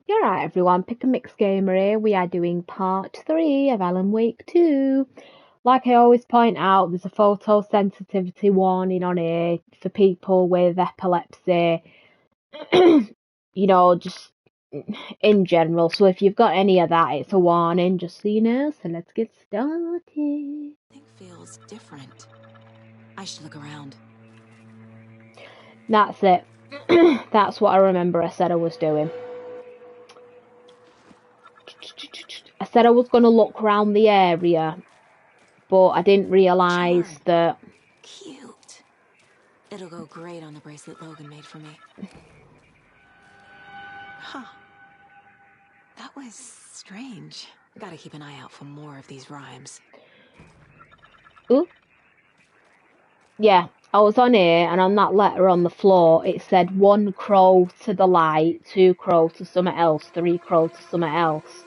You're right, everyone. Pick&MIX Gamer here. We are doing part 3 of Alan Wake 2. Like I always point out, there's a photosensitivity warning on here for people with epilepsy. Just in general. So if you've got any of that, it's a warning, just so you know. So let's get started. It feels different. I should look around. That's it. That's what I remember I said I was doing. I said I was going to look around the area, but I didn't realise that... Cute. It'll go great on the bracelet Logan made for me. Huh. That was strange. Gotta keep an eye out for more of these rhymes. Ooh. Yeah, I was on here, and on that letter on the floor, it said 1 crow to the light, 2 crow to something else, 3 crow to something else.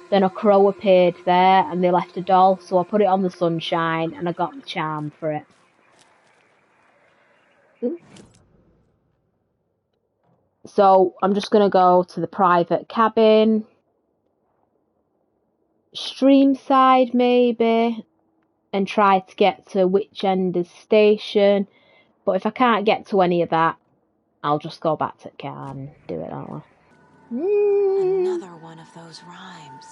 Then a crow appeared there, and they left a doll, so I put it on the sunshine, and I got the charm for it. Ooh. So I'm just going to go to the private cabin. Stream side, maybe, and try to get to Witchender's station. But if I can't get to any of that, I'll just go back to the car and do it that way. Another one of those rhymes.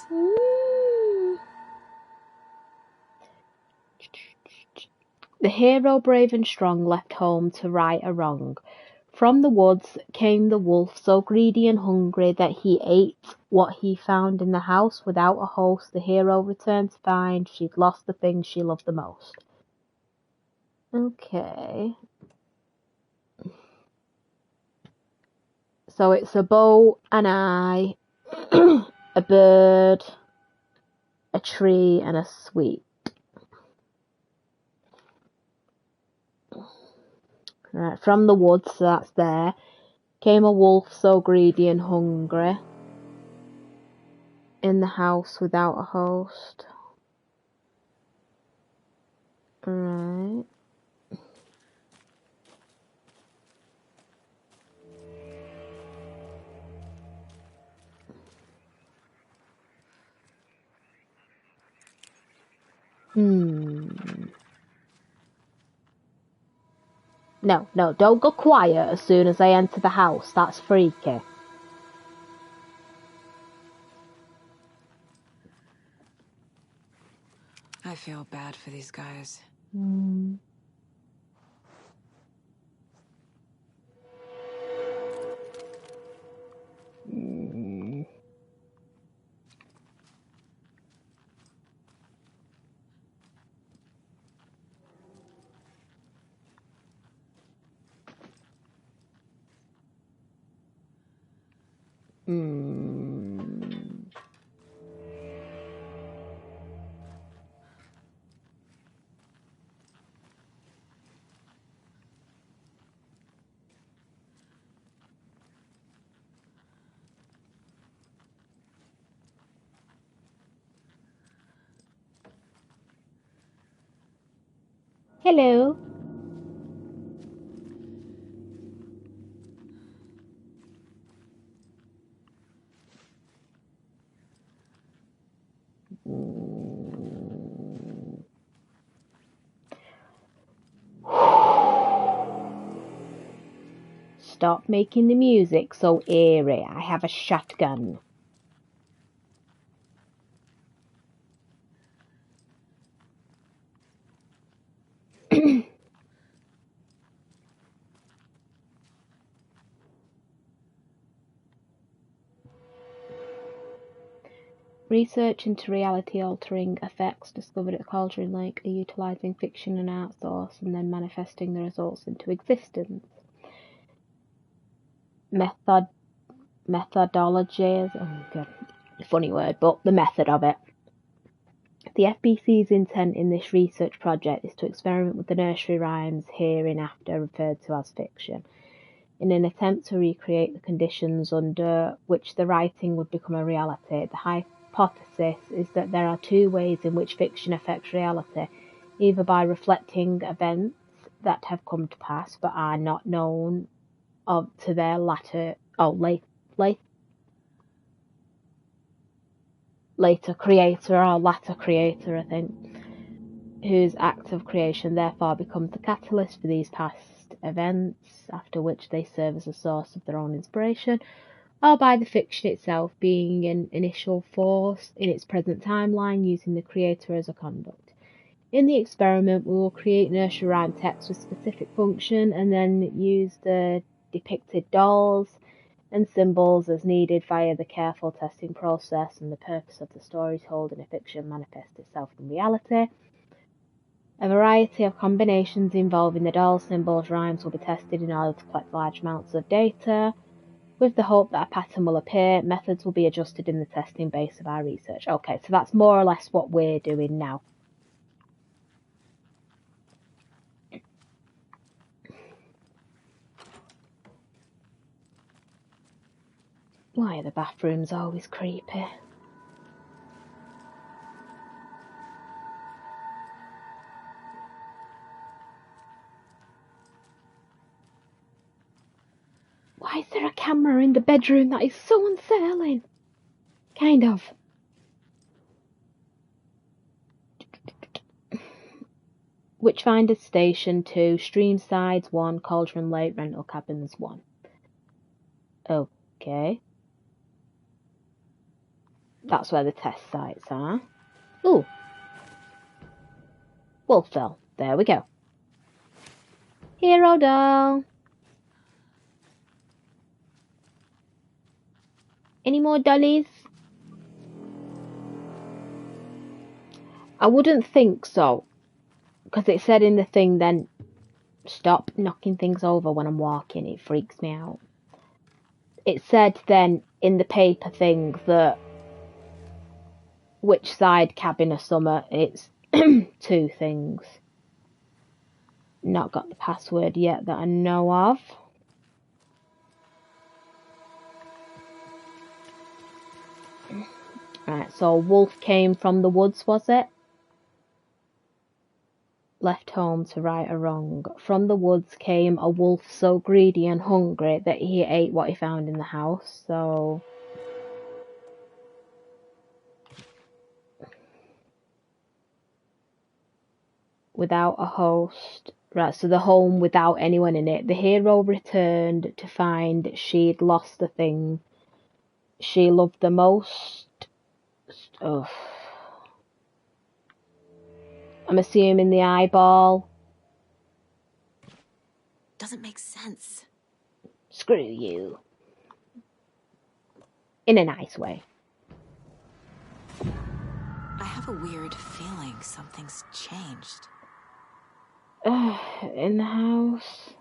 The hero brave and strong left home to right a wrong. From the woods came the wolf, so greedy and hungry that he ate what he found in the house. Without a host, the hero returned to find she'd lost the thing she loved the most. Okay. So it's a bow, an eye, a bird, a tree, and a sweet. Right, from the woods, so that's there, came a wolf so greedy and hungry. In the house without a host. Right. No, don't go quiet as soon as I enter the house. That's freaky. I feel bad for these guys. Hello. Stop making the music so eerie. I have a shotgun. Research into reality-altering effects discovered at Cauldron Lake are utilising fiction and art source and then manifesting the results into existence. Methodologies. Oh god, funny word, but the method of it. The FBC's intent in this research project is to experiment with the nursery rhymes hereinafter referred to as fiction, in an attempt to recreate the conditions under which the writing would become a reality. The hypothesis is that there are 2 ways in which fiction affects reality, either by reflecting events that have come to pass but are not known to their later later creator, or latter creator, I think, whose act of creation therefore becomes the catalyst for these past events, after which they serve as a source of their own inspiration, or by the fiction itself being an initial force in its present timeline, using the creator as a conduct. In the experiment, we will create nursery rhyme text with specific function and then use the depicted dolls and symbols as needed via the careful testing process, and the purpose of the story told in a fiction manifests itself in reality. A variety of combinations involving the dolls, symbols, rhymes will be tested in order to collect large amounts of data, with the hope that a pattern will appear. Methods will be adjusted in the testing base of our research. Okay, so that's more or less what we're doing now. Why are the bathrooms always creepy? Why is there a camera in the bedroom? That is so unsettling. Kind of. Witchfinder Station 2, Streamsides 1, Cauldron Lake, Rental Cabins 1. Okay. That's where the test sites are. Ooh. Wolfville. There we go. Hero doll. Any more dollies? I wouldn't think so. Because it said in the thing then, stop knocking things over when I'm walking. It freaks me out. It said then in the paper thing that which side cabin or summer, it's 2 things. Not got the password yet that I know of. Right, so wolf came from the woods, was it? Left home to right or wrong. From the woods came a wolf so greedy and hungry that he ate what he found in the house, so... Without a host. Right, so the home without anyone in it. The hero returned to find she'd lost the thing she loved the most. Oh. I'm assuming the eyeball. Doesn't make sense. Screw you. In a nice way. I have a weird feeling something's changed. In the house.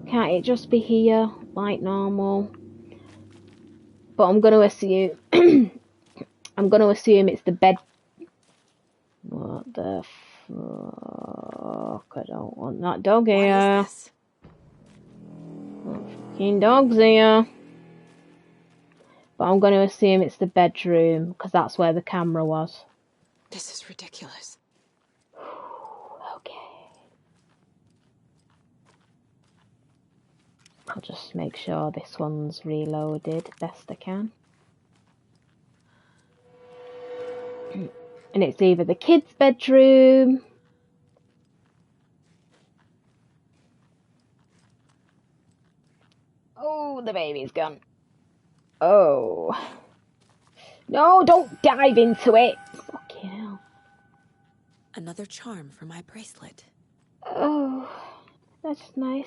Can't it just be here, like normal? But I'm gonna assume it's the bed. What the fuck? I don't want that dog here. What is this? Fucking dog's here. But I'm gonna assume it's the bedroom, because that's where the camera was. This is ridiculous. Okay. I'll just make sure this one's reloaded best I can. And it's either the kids' bedroom. Oh, the baby's gone. Oh. No, don't dive into it. Fucking hell. Another charm for my bracelet. Oh, that's nice.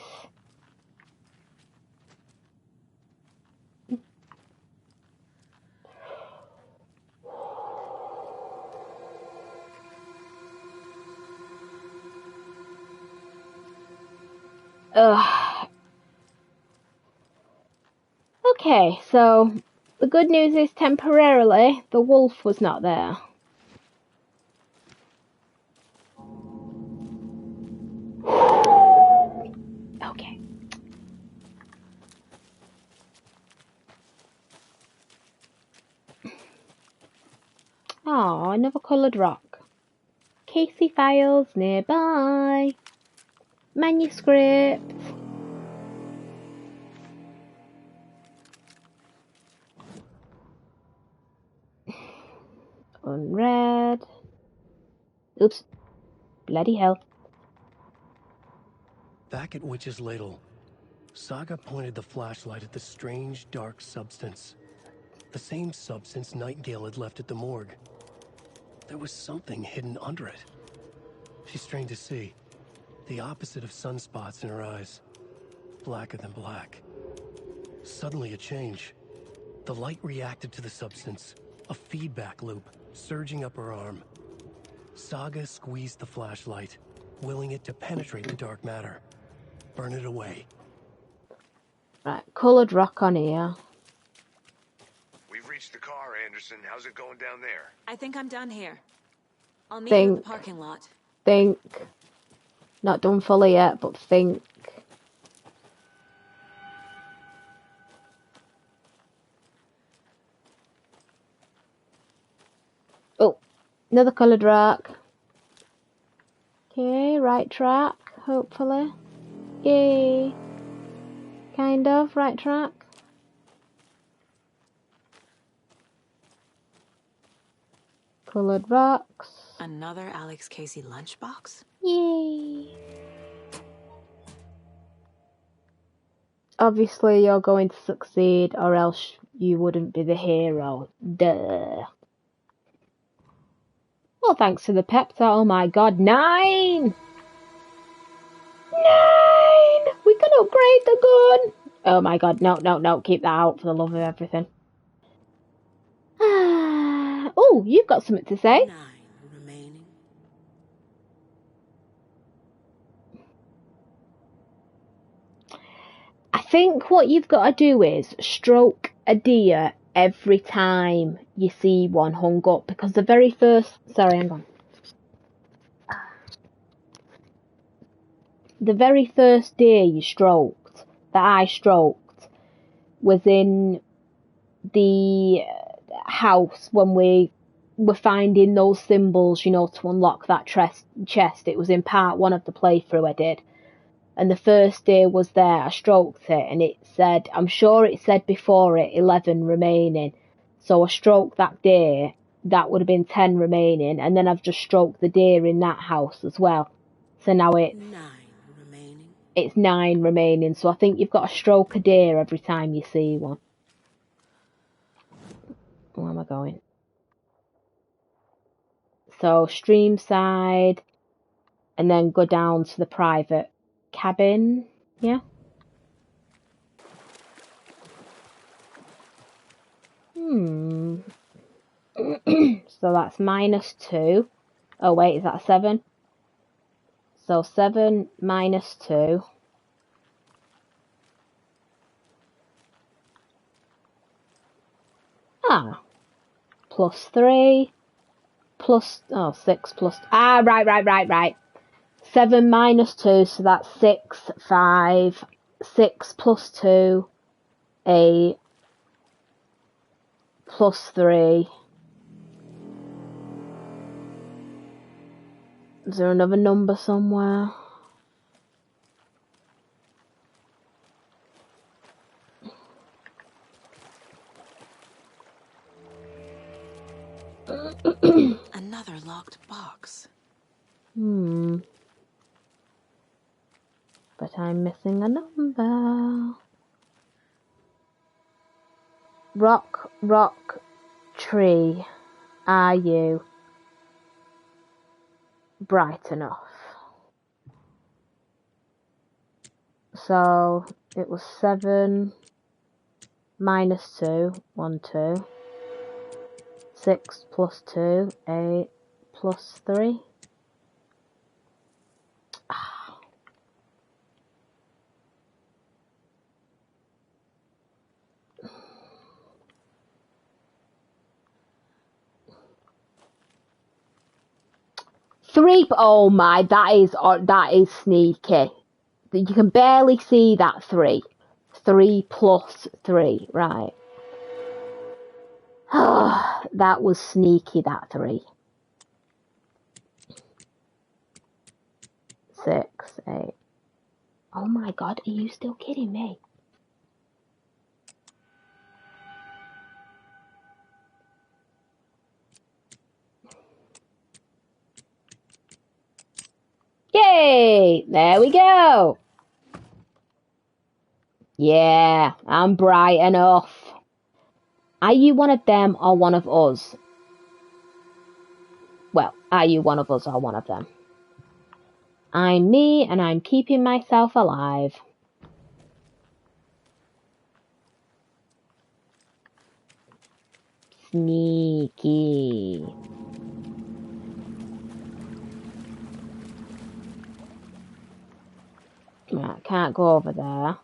Ugh. Okay, so the good news is temporarily the wolf was not there. Okay. Oh, another coloured rock. Casey files nearby. Manuscript. Unread. Oops. Bloody hell. Back at Witch's Ladle, Saga pointed the flashlight at the strange, dark substance. The same substance Nightingale had left at the morgue. There was something hidden under it. She strained to see. The opposite of sunspots in her eyes. Blacker than black. Suddenly a change. The light reacted to the substance. A feedback loop, surging up her arm. Saga squeezed the flashlight, willing it to penetrate the dark matter. Burn it away. Right, coloured rock on here. We've reached the car, Anderson. How's it going down there? I think I'm done here. I'll meet you in the Think. parking lot. Think. Not done fully yet, but think. Oh, another coloured rock. Okay, right track, hopefully. Yay. Kind of, right track. Coloured rocks. Another Alex Casey lunchbox? Yay. Obviously you're going to succeed or else you wouldn't be the hero. Duh. Well, thanks to the pep talk. Oh my god, 9! 9! We can upgrade the gun! Oh my god, no, no, no. Keep that out for the love of everything. Oh, you've got something to say. 9 remaining. I think what you've got to do is stroke a deer every time you see one hung up, because the very first... Sorry, hang on. The very first deer you stroked, that I stroked, was in the house when we were finding those symbols, you know, to unlock that chest. It was in part 1 of the playthrough I did. And the first deer was there, I stroked it, and it said, I'm sure it said before it 11 remaining. So I stroked that deer, that would have been 10 remaining, and then I've just stroked the deer in that house as well. So now it's 9 remaining. It's 9 remaining, so I think you've got to stroke a deer every time you see one. Where am I going? So stream side, and then go down to the private cabin. Yeah. So that's -2. Oh wait, is that 7? So 7 minus 2. Plus 3. Plus, 6 plus... right. 7 minus 2, so that's 6, 5. 6 plus 2, 8. Plus 3. Is there another number somewhere? Another locked box. But I'm missing a number. Rock, tree, are you bright enough? So it was 7 minus 2, 1, 2. 6 plus 2, 8 plus 3. Three. Oh my, that is sneaky. You can barely see that 3. 3 plus 3, right. That was sneaky, that 3. 6, 8. Oh my god, are you still kidding me? light. There we go. Yeah, I'm bright enough. Are you one of them or one of us? Well, are you one of us or one of them? I'm me, and I'm keeping myself alive. Sneaky. Right, can't go over there.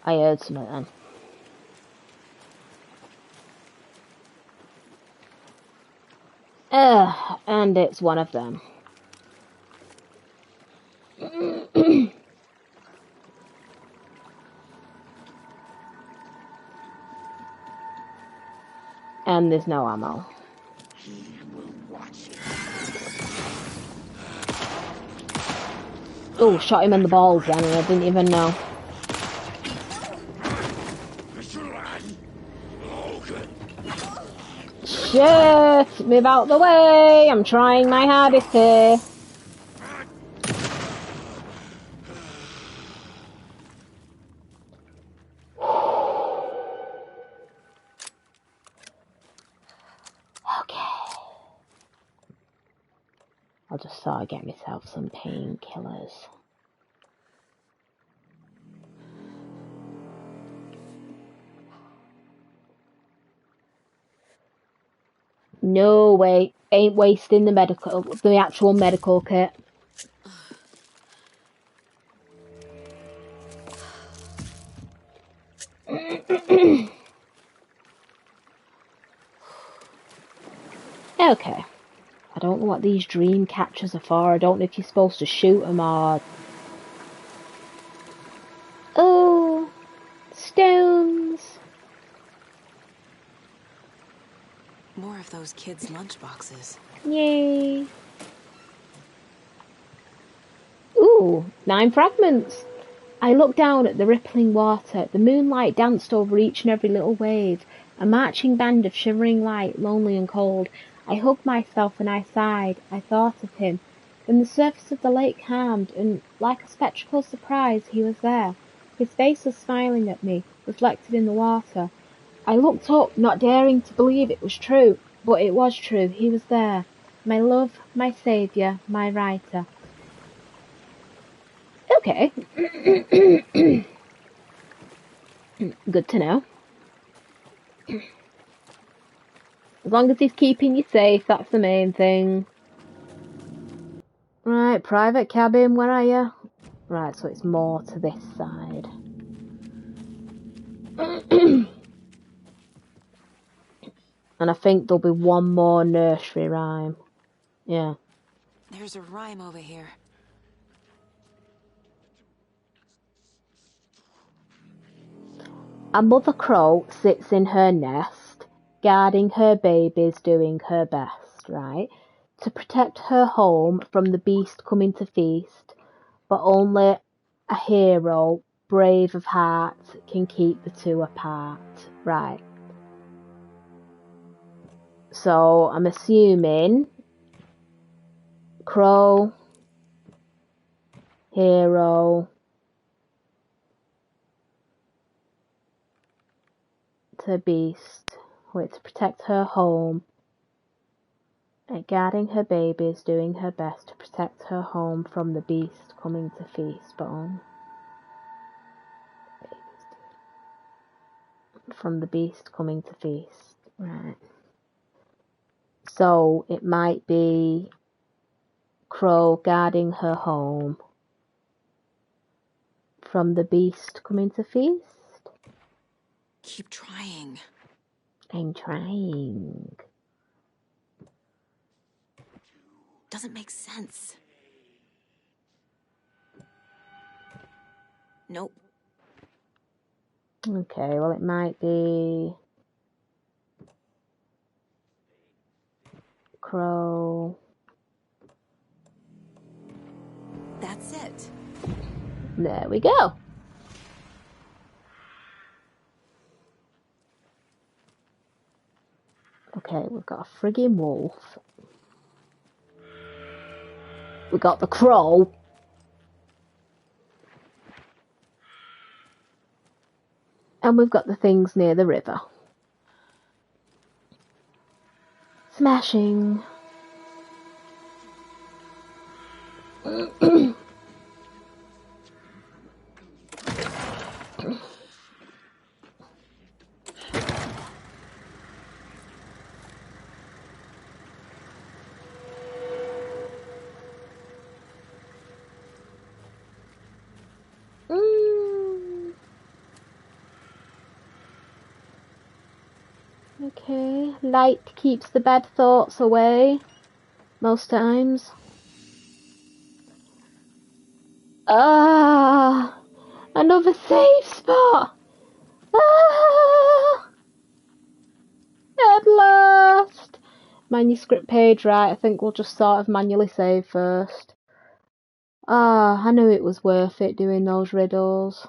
I heard something then. And it's one of them. And there's no ammo. Oh, shot him in the balls then, and I didn't even know. Shit! Move out the way! I'm trying my hardest here. Okay. I'll just sort of get myself some painkillers. No way. Ain't wasting the actual medical kit. Okay. I don't know what these dream catchers are for. I don't know if you're supposed to shoot them or... Oh, stones. More of those kids' lunchboxes. Yay. Ooh, 9 fragments. I looked down at the rippling water. The moonlight danced over each and every little wave. A marching band of shimmering light, lonely and cold. I hugged myself and I sighed. I thought of him. Then the surface of the lake calmed, and like a spectral surprise, he was there. His face was smiling at me, reflected in the water. I looked up, not daring to believe it was true. But it was true. He was there. My love, my saviour, my writer. Okay. Good to know. As long as he's keeping you safe, that's the main thing. Right, private cabin, where are you? Right, so it's more to this side. And I think there'll be one more nursery rhyme. Yeah. There's a rhyme over here. A mother crow sits in her nest, guarding her babies, doing her best, right? To protect her home from the beast coming to feast, but only a hero, brave of heart, can keep the two apart, right? So I'm assuming crow, hero, to beast, wait, to protect her home, guarding her babies, doing her best to protect her home from the beast coming to feast, but from the beast coming to feast, right? So it might be crow guarding her home from the beast coming to feast. Keep trying. I'm trying. doesn't make sense. Nope. Okay, well, it might be crow. That's it. There we go. Okay, we've got a friggin' wolf. We got the crow. And we've got the things near the river. Smashing. Okay, light keeps the bad thoughts away, most times. Ah, another safe spot! Ah, at last! Manuscript page, right, I think we'll just sort of manually save first. Ah, I knew it was worth it doing those riddles.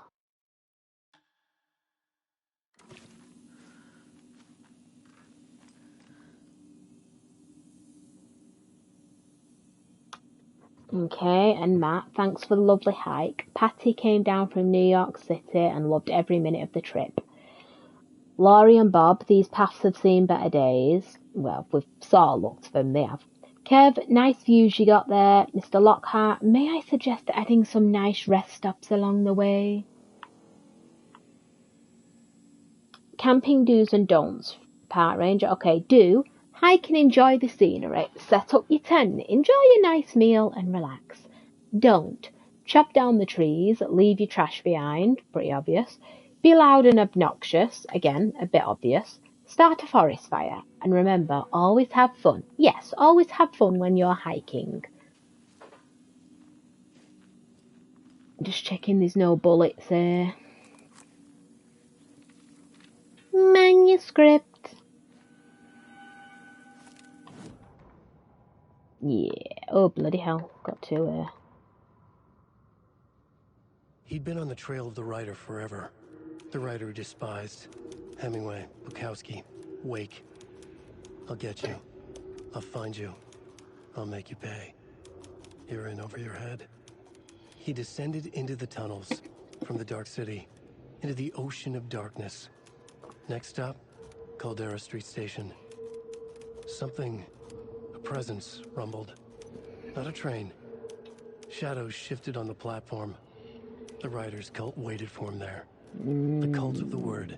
Okay, and Matt, thanks for the lovely hike. Patty came down from New York City and loved every minute of the trip. Laurie and Bob, these paths have seen better days. Well, we've sort of looked for them, they have. Kev, nice views you got there. Mr. Lockhart, may I suggest adding some nice rest stops along the way? Camping do's and don'ts. Park Ranger, okay, do. Hike and enjoy the scenery. Set up your tent, enjoy a nice meal and relax. Don't. Chop down the trees, leave your trash behind, pretty obvious. Be loud and obnoxious, again, a bit obvious. Start a forest fire, and remember, always have fun. Yes, always have fun when you're hiking. Just checking there's no bullets there. Manuscript. Yeah, oh bloody hell, got to He'd been on the trail of the writer forever. The writer he despised. Hemingway, Bukowski, Wake. I'll get you. I'll find you. I'll make you pay. You're in over your head. He descended into the tunnels, from the Dark City, into the ocean of darkness. Next stop, Caldera Street Station. Something, a presence, rumbled. Not a train. Shadows shifted on the platform. The writer's cult waited for him there. The cult of the word.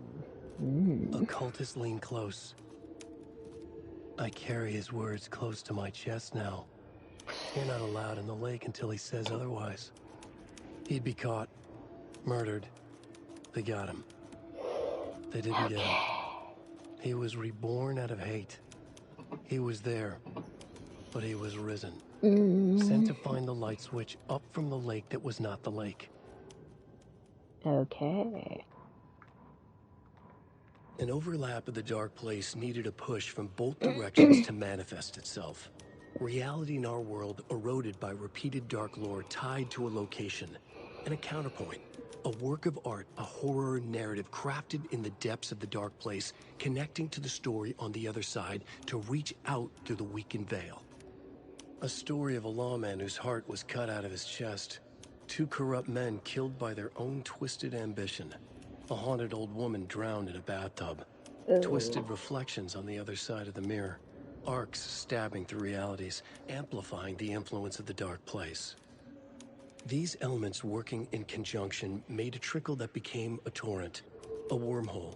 Occultists lean close. I carry his words close to my chest now. You're not allowed in the lake until he says otherwise. He'd be caught, murdered. They got him. They didn't get him. He was reborn out of hate. He was there, but he was risen. Sent to find the light switch up from the lake that was not the lake. Okay. An overlap of the dark place needed a push from both directions to manifest itself. Reality in our world eroded by repeated dark lore tied to a location. And a counterpoint. A work of art, a horror narrative crafted in the depths of the dark place, connecting to the story on the other side to reach out through the weakened veil. A story of a lawman whose heart was cut out of his chest. Two corrupt men killed by their own twisted ambition. A haunted old woman drowned in a bathtub. Twisted reflections on the other side of the mirror. Arcs stabbing through realities, amplifying the influence of the dark place. These elements working in conjunction made a trickle that became a torrent, a wormhole,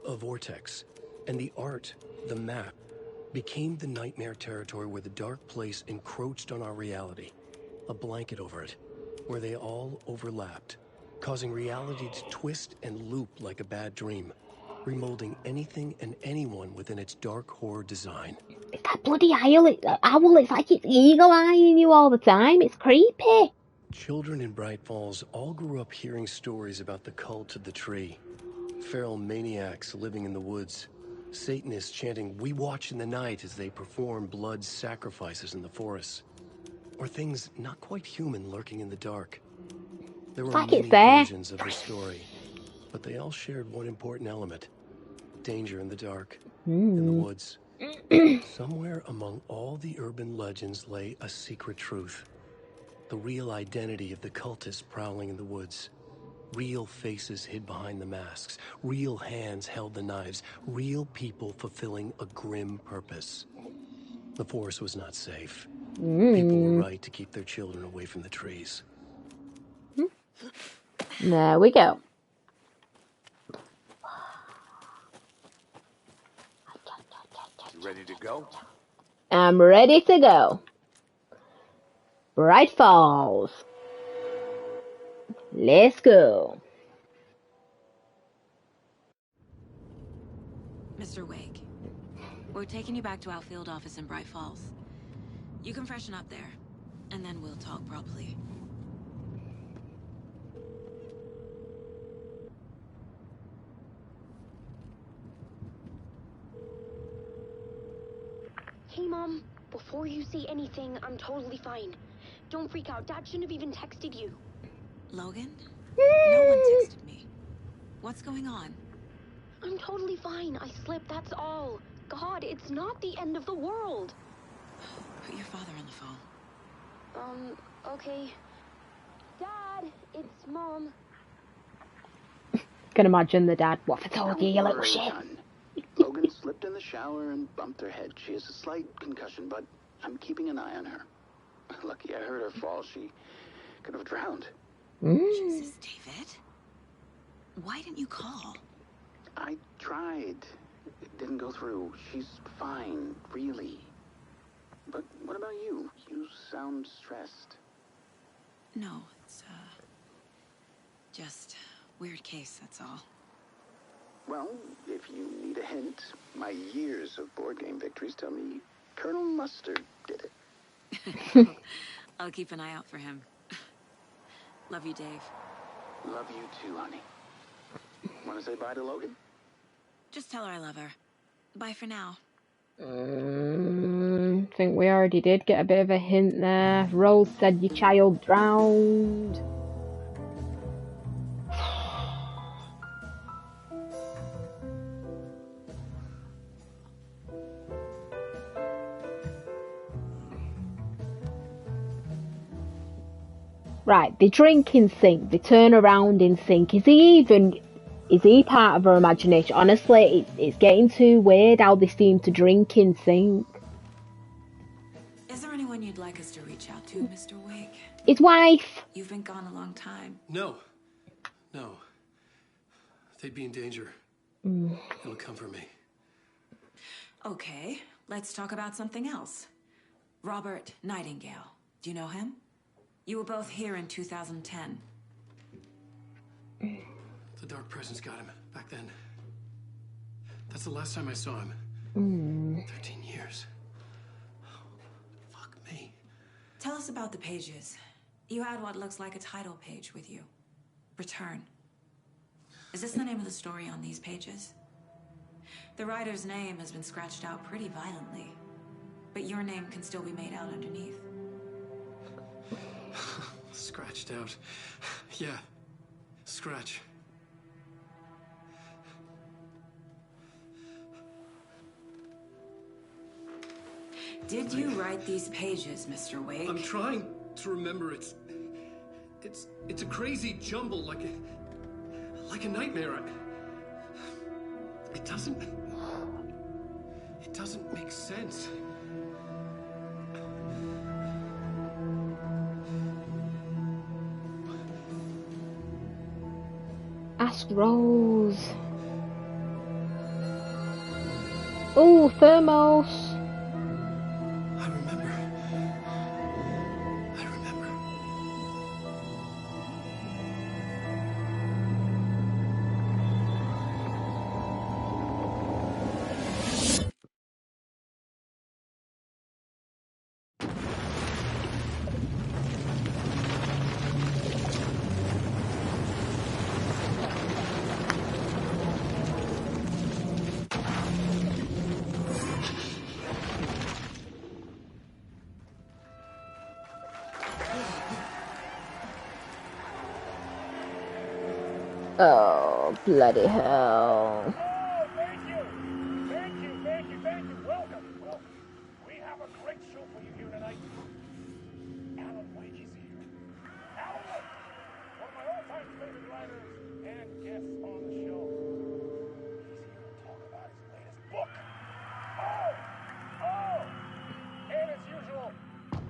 a vortex, and the art, the map, became the nightmare territory where the dark place encroached on our reality, a blanket over it, where they all overlapped, causing reality to twist and loop like a bad dream, remolding anything and anyone within its dark horror design. It's that bloody owl. It's like it's eagle-eyeing you all the time. It's creepy. Children in Bright Falls all grew up hearing stories about the cult of the tree. Feral maniacs living in the woods. Satanists chanting, "We watch in the night," as they perform blood sacrifices in the forests. Or things not quite human lurking in the dark. There were like it's many there. versions of the story, but they all shared one important element. Danger in the dark, in the woods. Somewhere among all the urban legends lay a secret truth. The real identity of the cultists prowling in the woods. Real faces hid behind the masks. Real hands held the knives. Real people fulfilling a grim purpose. The forest was not safe. People were right to keep their children away from the trees. There we go. You ready to go? I'm ready to go. Bright Falls. Let's go. Mr. Wake, we're taking you back to our field office in Bright Falls. You can freshen up there, and then we'll talk properly. Hey, Mom. Before you say anything, I'm totally fine. Don't freak out. Dad shouldn't have even texted you. Logan? No one texted me. What's going on? I'm totally fine. I slipped, that's all. God, it's not the end of the world. Put your father on the phone. Okay. Dad, it's Mom. Can imagine the dad. What for told you, you little Don't shit? worry, son. Logan slipped in the shower and bumped her head. She has a slight concussion, but I'm keeping an eye on her. Lucky I heard her fall. She could have drowned. Jesus, David. Why didn't you call? I tried. It didn't go through. She's fine, really. But what about you? You sound stressed. No, it's, just weird case, that's all. Well, if you need a hint, my years of board game victories tell me Colonel Mustard did it. I'll keep an eye out for him. Love you, Dave. Love you too, honey. Want to say bye to Logan? Just tell her I love her. Bye for now. I think we already did get a bit of a hint there. Rose said your child drowned. Right, they drink in sync, they turn around in sync. Is he part of her imagination? Honestly, it's getting too weird how they seem to drink in sync. Is there anyone you'd like us to reach out to, Mr. Wake? His wife. You've been gone a long time. No. They'd be in danger. It'll come for me. Okay, let's talk about something else. Robert Nightingale. Do you know him? You were both here in 2010. The dark presence got him back then. That's the last time I saw him. 13 years. Oh, fuck me. Tell us about the pages. You had what looks like a title page with you. Return. Is this the name of the story on these pages? The writer's name has been scratched out pretty violently, but your name can still be made out underneath. Scratched out. Yeah. Scratch. Did you write these pages, Mr. Wake? I'm trying to remember. It's a crazy jumble, like a nightmare. It doesn't make sense. Ask Rose. Oh, Thermos. Oh, bloody hell. Oh, thank you. Thank you, thank you, thank you. Welcome, welcome. We have a great show for you here tonight. Alan Wake is here. Alan Wake, one of my all-time favorite writers and guests on the show. He's here to talk about his latest book. Oh! And as usual,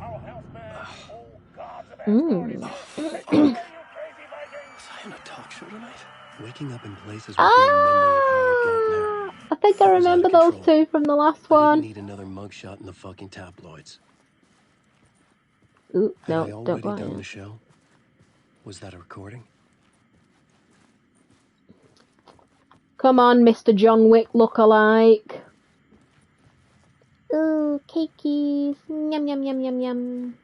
our house band, the old gods of Asgard, is here. Take it away, you crazy Vikings! Was I on a talk show tonight? Waking up in places with no memory of how I'd gotten there. I think I It was out of remember those control. two from the last I one. didn't need another mugshot in the fucking tabloids. Ooh, Had no, I don't already go done in. the show? Was that a recording? Come on, Mr. John Wick lookalike. Ooh, cakeys. Yum, yum, yum, yum, yum.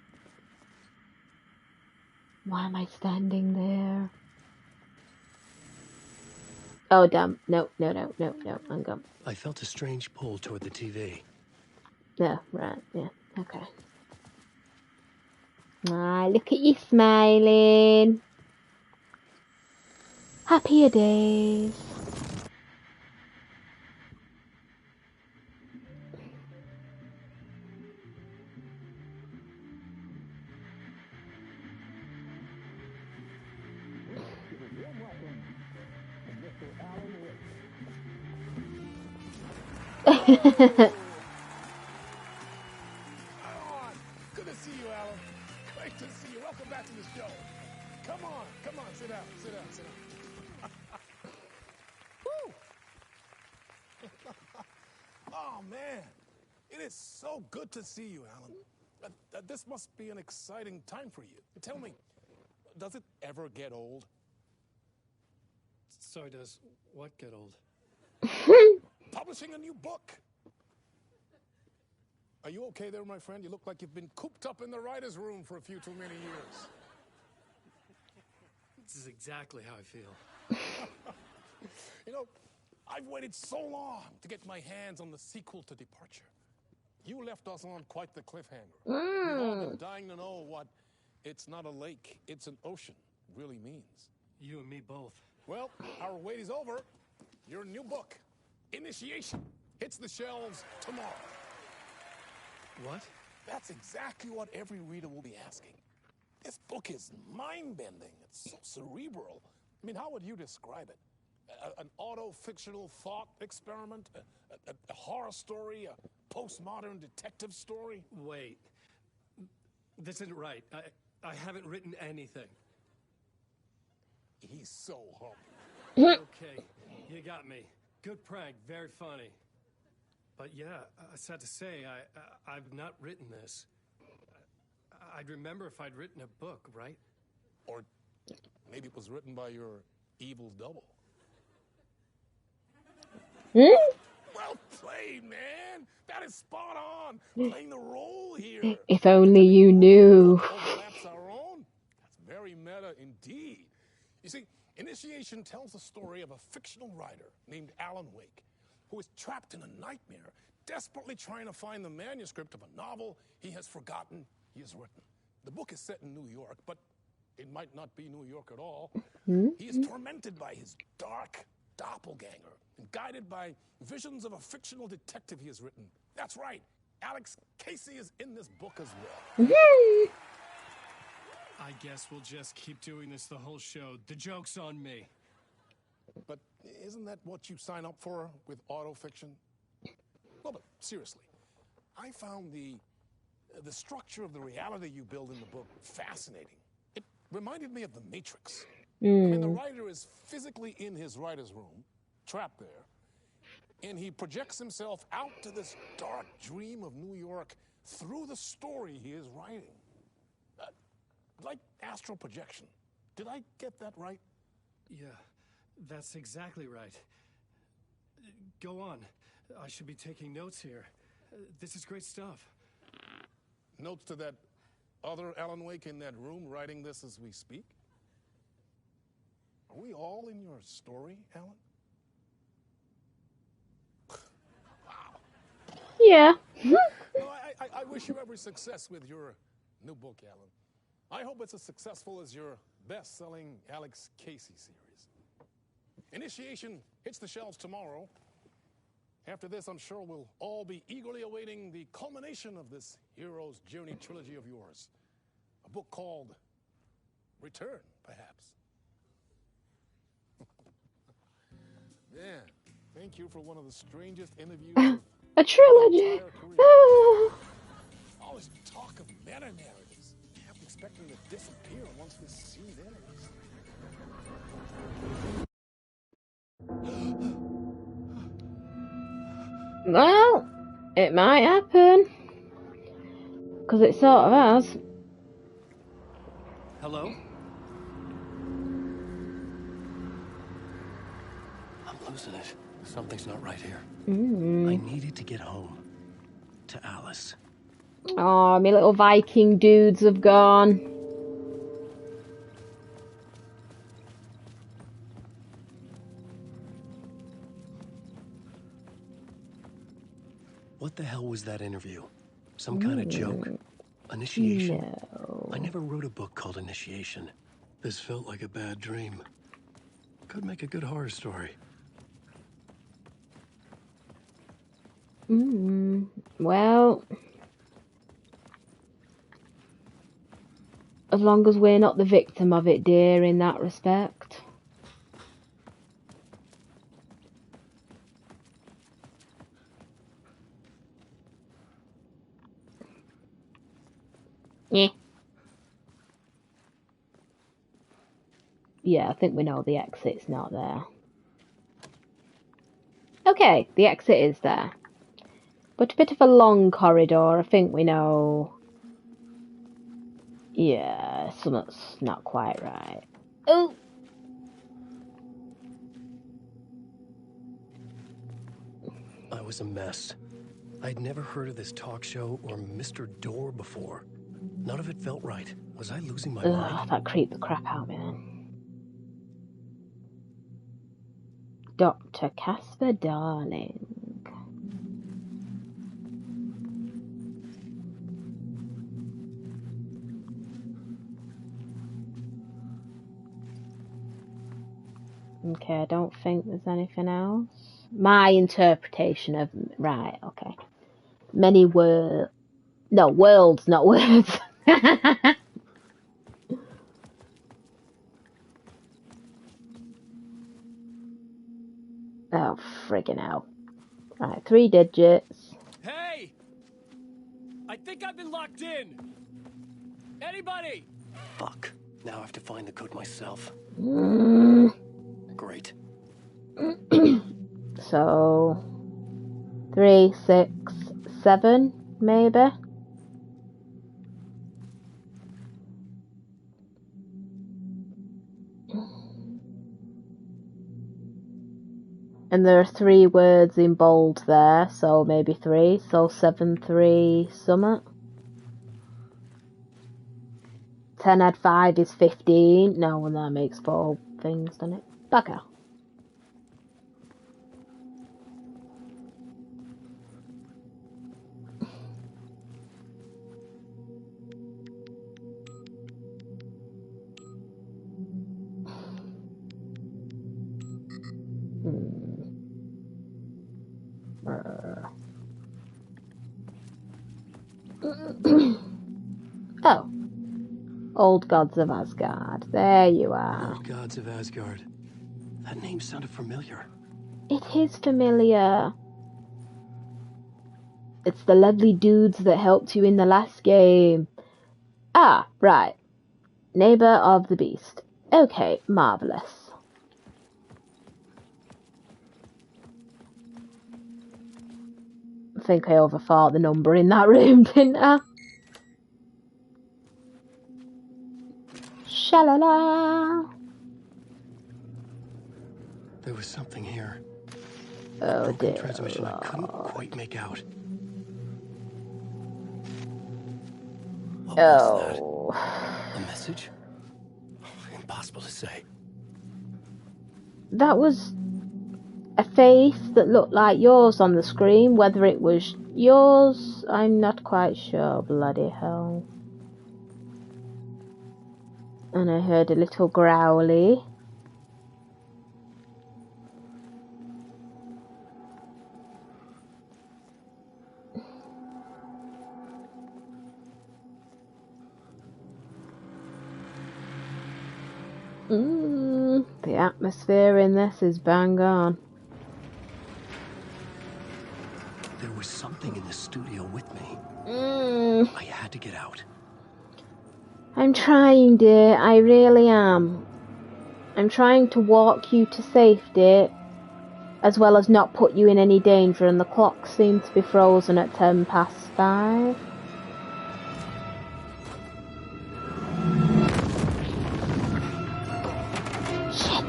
Why am I standing there? Oh, damn. No, I'm gone. I felt a strange pull toward the TV. No, right, yeah, okay. Ah, look at you smiling. Happier days. Good to see you, Alan. Great to see you. Welcome back to the show. Come on, sit down. Woo! Oh, man. It is so good to see you, Alan. This must be an exciting time for you. Tell me, does it ever get old? So does what get old? Publishing a new book. Are you okay there, my friend? You look like you've been cooped up in the writer's room for a few too many years. This is exactly how I feel. You know, I've waited so long to get my hands on the sequel to Departure. You left us on quite the cliffhanger. We've all been dying to know what "it's not a lake, it's an ocean" really means. You and me both. Well, our wait is over. Your new book, Initiation, hits the shelves tomorrow. What? That's exactly what every reader will be asking. This book is mind-bending. It's so cerebral. I mean, how would you describe it? An auto-fictional thought experiment? A horror story? A postmodern detective story? Wait. This isn't right. I haven't written anything. He's so humble. Okay, you got me. Good prank, very funny. But yeah, sad to say, I've not written this. I'd remember if I'd written a book, right? Or maybe it was written by your evil double. Well played, man. That is spot on. Playing the role here. If only you knew. Overlaps our own. That's very meta indeed. You see, Initiation tells the story of a fictional writer named Alan Wake, who is trapped in a nightmare, desperately trying to find the manuscript of a novel he has forgotten he has written. The book is set in New York, but it might not be New York at all. He is tormented by his dark doppelganger and guided by visions of a fictional detective he has written. That's right, Alex Casey is in this book as well. I guess we'll just keep doing this the whole show. The joke's on me. But isn't that what you sign up for with autofiction? No, but seriously, I found the structure of the reality you build in the book fascinating. It reminded me of The Matrix. I mean, the writer is physically in his writer's room, trapped there, and he projects himself out to this dark dream of New York through the story he is writing. Like astral projection. Did I get that right? Yeah, that's exactly right. Go on. I should be taking notes here. This is great stuff. Notes to that other Alan Wake in that room writing this as we speak? Are we all in your story, Alan? Wow. Yeah. Well, I wish you every success with your new book, Alan. I hope it's as successful as your best-selling Alex Casey series. Initiation hits the shelves tomorrow. After this, I'm sure we'll all be eagerly awaiting the culmination of this hero's journey trilogy of yours. A book called Return, perhaps. Man, thank you for one of the strangest interviews of A trilogy. my entire career. Always talk of meta narratives. Half expecting to disappear once this scene ends. Well, it might happen. Because it sort of has. Hello? I'm losing it. Something's not right here. I needed to get home. To Alice. Oh, my little Viking dudes have gone. What the hell was that interview? Some kind of joke? Initiation? No. I never wrote a book called Initiation. This felt like a bad dream. Could make a good horror story. Well, as long as we're not the victim of it, dear, in that respect. Yeah. Yeah, I think we know the exit's not there. Okay, the exit is there. But a bit of a long corridor, I think we know. Yeah, something's not quite right. Oh! I was a mess. I'd never heard of this talk show or Mr. Door before. None of it felt right. Was I losing my mind? That creeped the crap out of me then. Dr. Casper Darling. Okay, I don't think there's anything else. My interpretation of... Right, okay. Many words... No, worlds, not words. Oh, friggin' hell. Right, 3 digits. Hey! I think I've been locked in! Anybody? Fuck. Now I have to find the code myself. Great. So... 3, 6, 7, maybe? And there are 3 words in bold there, so maybe 3. So 7, 3, summit. 10 add 5 is 15. No, and that makes 4 things, doesn't it? Bugger. Oh. Old Gods of Asgard. There you are. Old Gods of Asgard. That name sounded familiar. It is familiar. It's the lovely dudes that helped you in the last game. Ah, right. Neighbor of the Beast. Okay, marvellous. I think I overthought the number in that room, didn't I? Shalala. There was something here. Oh, Broken dear transmission Lord. I couldn't quite make out. What was Oh. that? A message? Impossible to say. That was a face that looked like yours on the screen. Whether it was yours, I'm not quite sure. Bloody hell. And I heard a little growly. The atmosphere in this is bang on. There was something in the studio with me. I had to get out. I'm trying, dear. I really am. I'm trying to walk you to safety, as well as not put you in any danger, and the clock seems to be frozen at 5:10. Shit.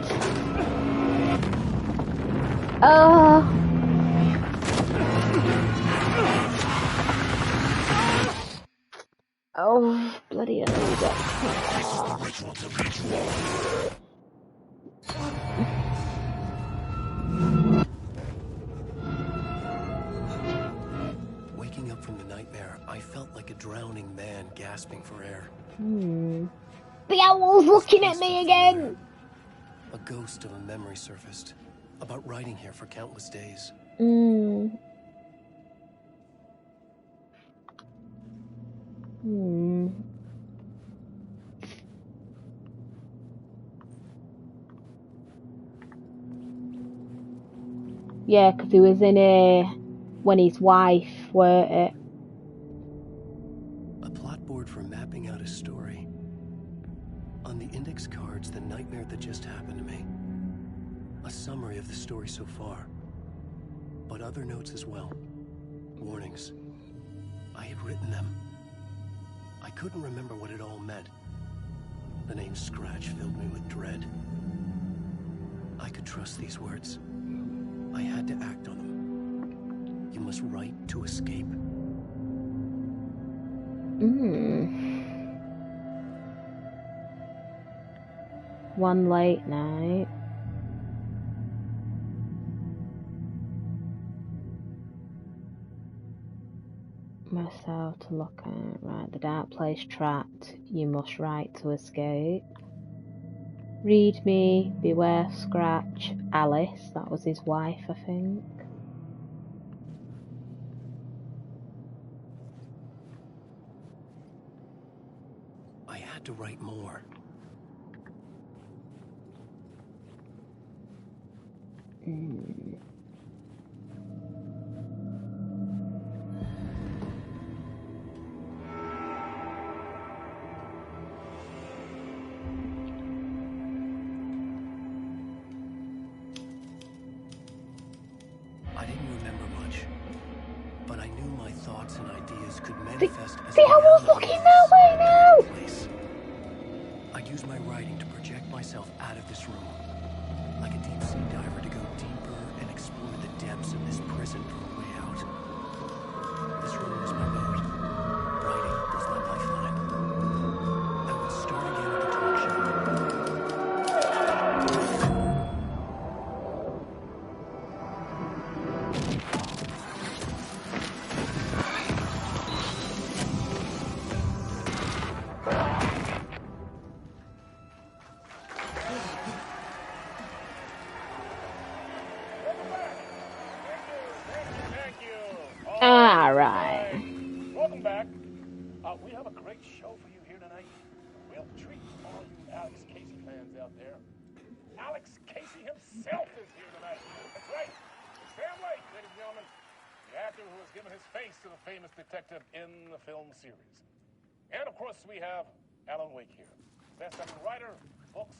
Oh. Oh, bloody hell. Waking up from the nightmare, I felt like a drowning man gasping for air. The owl's looking at me again! A ghost of a memory surfaced, about writing here for countless days. Yeah, because he was in here when his wife were it. A plot board for mapping out a story. On the index cards, the nightmare that just happened to me. A summary of the story so far. But other notes as well. Warnings. I had written them. I couldn't remember what it all meant. The name Scratch filled me with dread. I could trust these words. I had to act on them. You must write to escape. One late night. Myself to look at. Right, the dark place trapped. You must write to escape. Read me, beware Scratch. Alice, that was his wife, I think. I had to write more. I didn't remember much, but I knew my thoughts and ideas could manifest as See how I was looking that way now? Place. I'd use my writing to project myself out of this room, like a deep sea diver to go deeper and explore the depths of this prison for a way out. This room was my boat. Writing was my lifeline. I would start again at the talk show. Alright. Welcome back. We have a great show for you here tonight. We'll treat all you Alex Casey fans out there. Alex Casey himself is here tonight. That's right. Sam Lake, ladies and gentlemen. The actor who has given his face to the famous detective in the film series. And of course, we have Alan Wake here. Best-selling writer, books,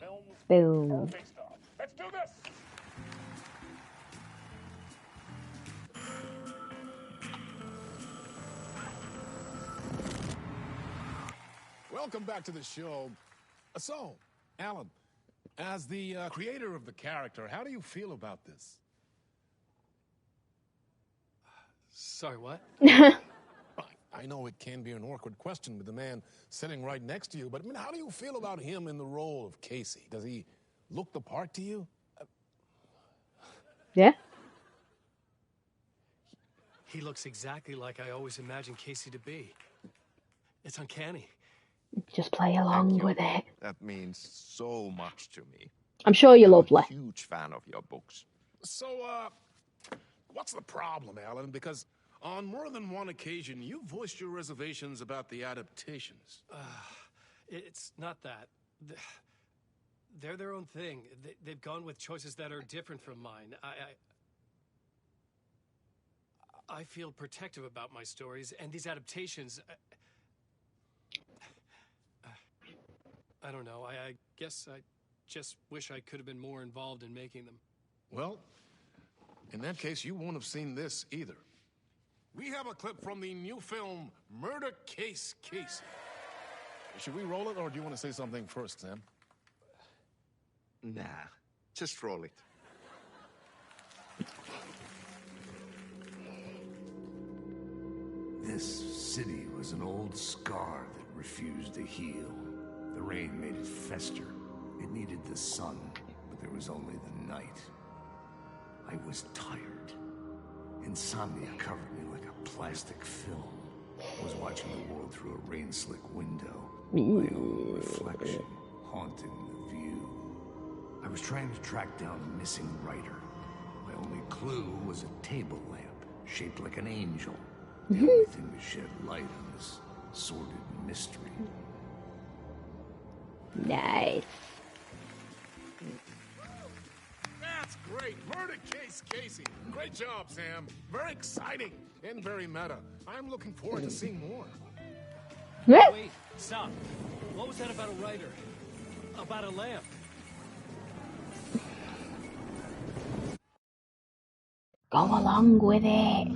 films, Boom. are based on. Let's do this! Welcome back to the show. So, Alan, as the creator of the character, how do you feel about this? Sorry, what? I know it can be an awkward question with the man sitting right next to you, but I mean, how do you feel about him in the role of Casey? Does he look the part to you? Yeah? He looks exactly like I always imagined Casey to be. It's uncanny. Just play along with it. That means so much to me. I'm sure you're I'm lovely. a huge fan of your books. So, what's the problem, Alan? Because on more than one occasion, you voiced your reservations about the adaptations. It's not that. They're their own thing. They've gone with choices that are different from mine. I feel protective about my stories, and these adaptations... I don't know. I guess I just wish I could have been more involved in making them. Well, in that case, you won't have seen this either. We have a clip from the new film, Murder Case Casey. Should we roll it, or do you want to say something first, Sam? Nah, just roll it. This city was an old scar that refused to heal. The rain made it fester. It needed the sun, but there was only the night. I was tired. Insomnia covered me like a plastic film. I was watching the world through a rain-slick window. My own reflection haunting the view. I was trying to track down a missing writer. My only clue was a table lamp shaped like an angel. The only thing to shed light on this sordid mystery. Nice. That's great. Murder Case Casey. Great job, Sam. Very exciting and very meta. I'm looking forward to seeing more. Wait, stop. What was that about a writer? About a lamp? Go along with it.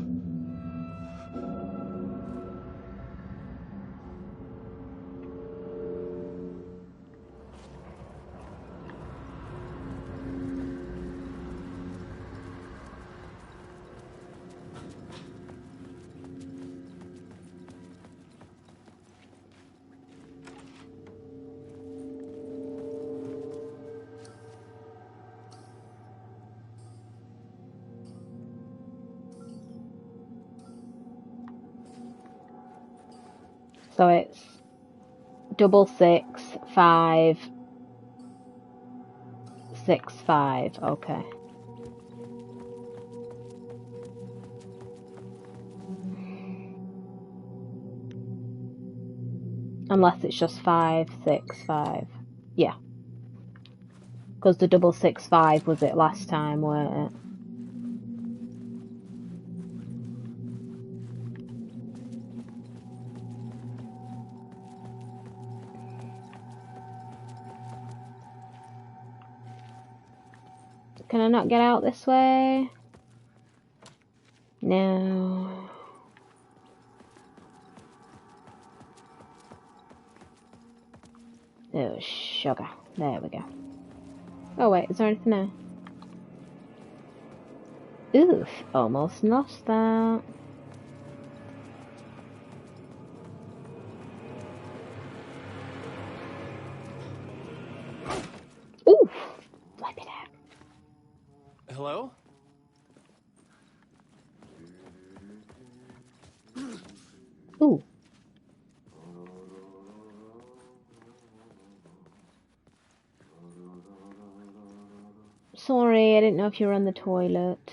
So it's 66565. Okay. Unless it's just 565. Yeah. Because the 665 was it last time, weren't it? Can I not get out this way? No. Oh, sugar. There we go. Oh wait, is there anything there? Oof, almost lost that. Oof! Wipe it out. Hello? Ooh. Sorry, I didn't know if you were on the toilet.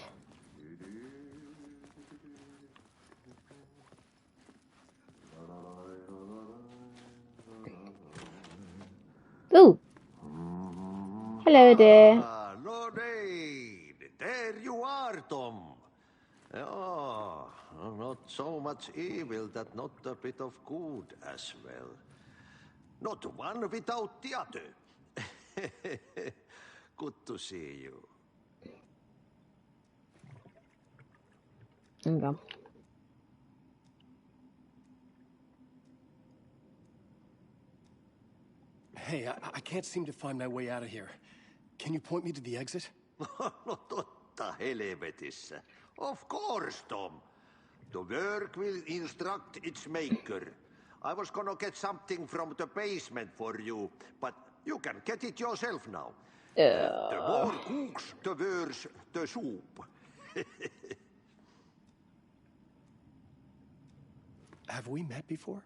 Ooh. Hello, dear. Ah, Lorraine, there you are, Tom. Oh, not so much evil that not a bit of good as well. Not one without the other. Good to see you. There you go. Hey, I can't seem to find my way out of here. Can you point me to the exit? No totta helvetissä. Of course, Tom. The work will instruct its maker. I was gonna get something from the basement for you, but you can get it yourself now. The more cooks, the worse the soup. Have we met before?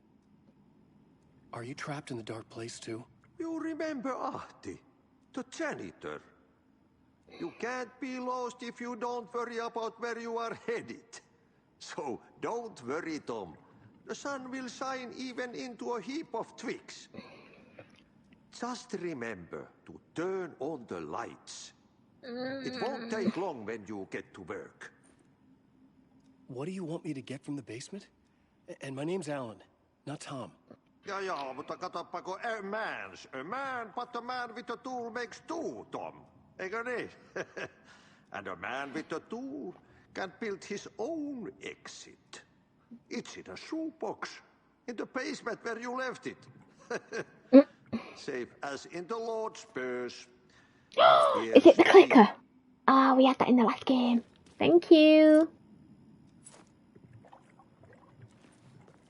Are you trapped in the dark place too? You remember Ahti, the janitor. You can't be lost if you don't worry about where you are headed. So don't worry, Tom. The sun will shine even into a heap of twigs. Just remember to turn on the lights. It won't take long when you get to work. What do you want me to get from the basement? And my name's Alan, not Tom. Ja, mutta katsoppa, a man, but a man with a tool makes two, Tom. Eikö niin? And a man with a tool can build his own exit. It's in a shoebox, in the basement where you left it. Safe as in the Lord's purse. Is it the clicker? Ah, we had that in the last game. Thank you.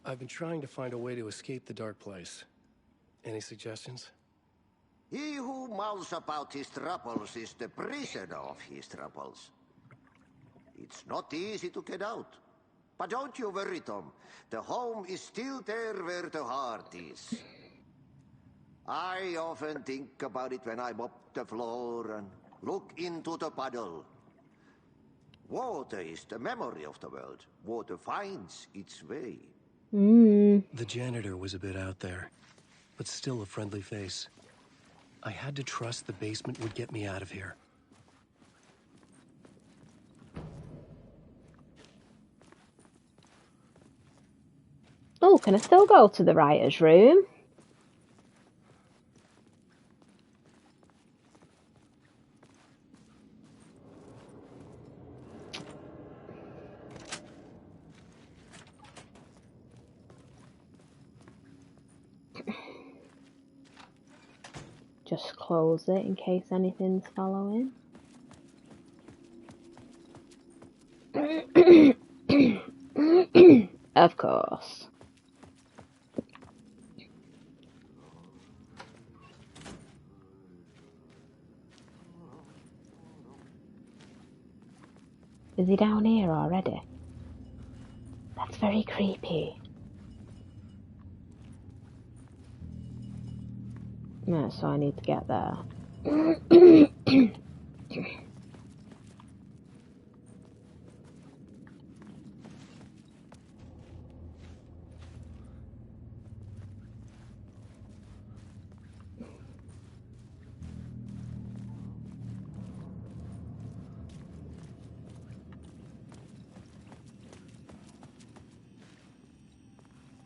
I've been trying to find a way to escape the dark place. Any suggestions? He who mouths about his troubles is the prisoner of his troubles. It's not easy to get out. But don't you worry, Tom. The home is still there where the heart is. I often think about it when I mop the floor and look into the puddle. Water is the memory of the world. Water finds its way. The janitor was a bit out there, but still a friendly face. I had to trust the basement would get me out of here. Oh, can I still go to the writer's room? Just close it in case anything's following. Of course. Is he down here already? That's very creepy. No, so I need to get there.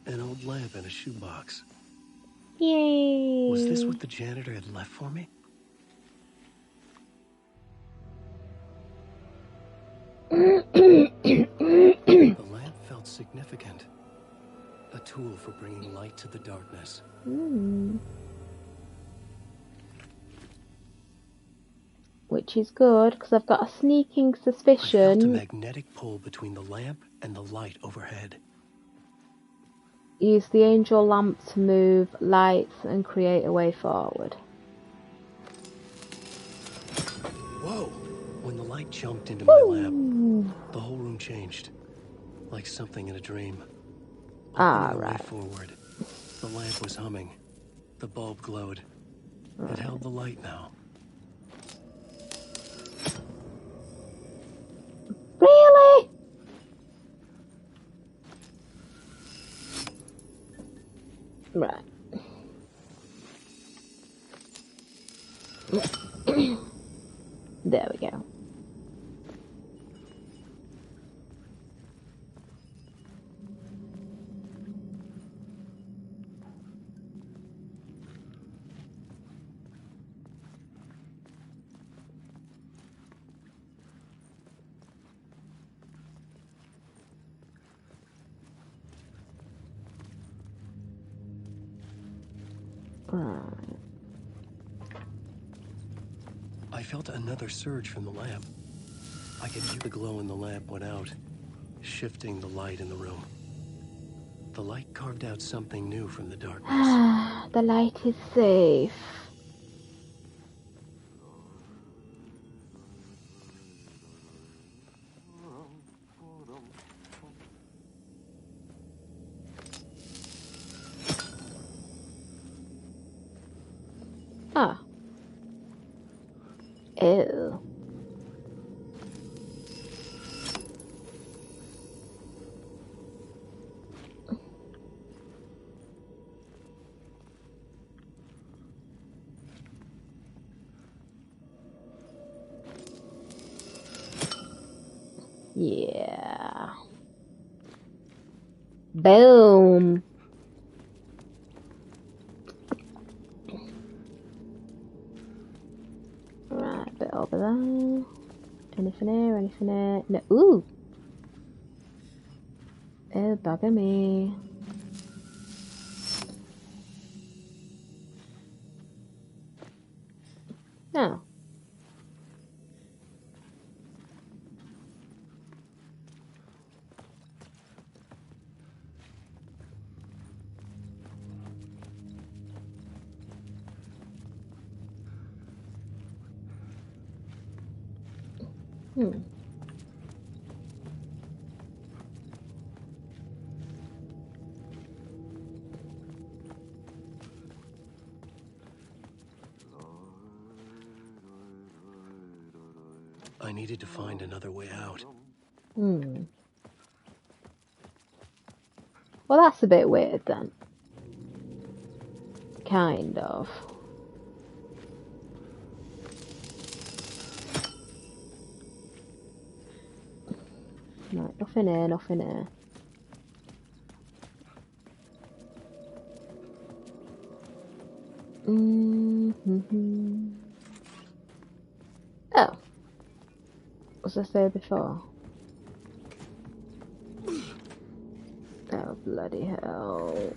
An old lamp in a shoebox. Yay! Was this what the janitor had left for me? The lamp felt significant. A tool for bringing light to the darkness. Which is good, because I've got a sneaking suspicion. I felt a magnetic pull between the lamp and the light overhead. Use the angel lamp to move lights and create a way forward. Whoa! When the light jumped into my lamp, the whole room changed. Like something in a dream. Opening a way forward. The lamp was humming. The bulb glowed. It held the light now. Really? Right. There we go. I felt another surge from the lamp. I could hear the glow in the lamp went out, shifting the light in the room. The light carved out something new from the darkness. The light is safe. Ah. Ew. Yeah. Boom. Right, a bit over there. Anything here? Anything here? No. Ooh. Oh, bugger me. No. I needed to find another way out. Well, that's a bit weird then. Kind of. Right, nothing here, nothing here. Oh. Was I there before? Oh, bloody hell.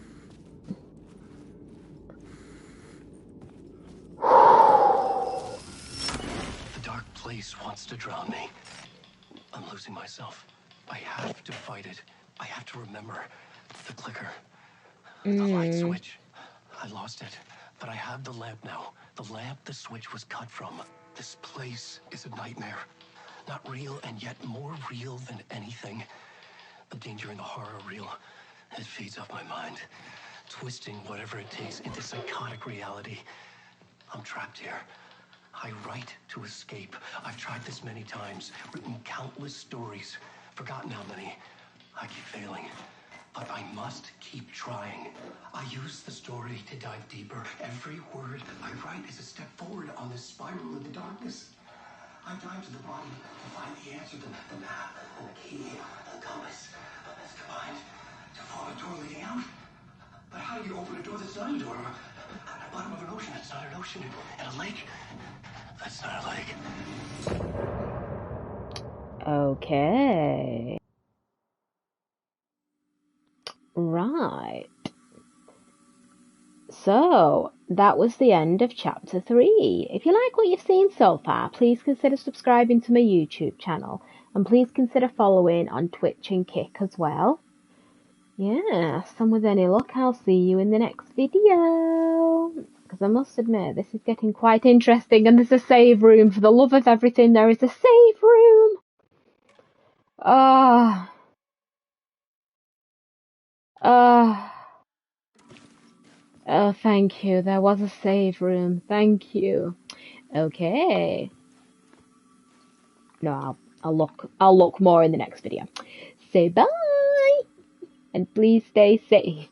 The dark place wants to drown me. I'm losing myself. I have to fight it. I have to remember the clicker. The light switch. I lost it, but I have the lamp now. The lamp the switch was cut from. This place is a nightmare. Not real, and yet more real than anything. The danger and the horror real. It feeds off my mind, twisting whatever it takes into psychotic reality. I'm trapped here. I write to escape. I've tried this many times, written countless stories, forgotten how many. I keep failing, but I must keep trying. I use the story to dive deeper. Every word I write is a step forward on this spiral in the darkness. I dive to the body to find the answer, the map, and the key, and the compass. It's combined to form a door leading out. But how do you open a door that's not a door? At the bottom of an ocean that's not an ocean, and a lake that's not a lake. Okay. Right. So, that was the end of chapter 3. If you like what you've seen so far, please consider subscribing to my YouTube channel. And please consider following on Twitch and Kick as well. Yes, and with any luck, I'll see you in the next video. Because I must admit, this is getting quite interesting. And there's a save room. For the love of everything, there is a save room. Oh, thank you. There was a save room. Thank you. Okay. No, I'll look more in the next video. Say bye. And please stay safe.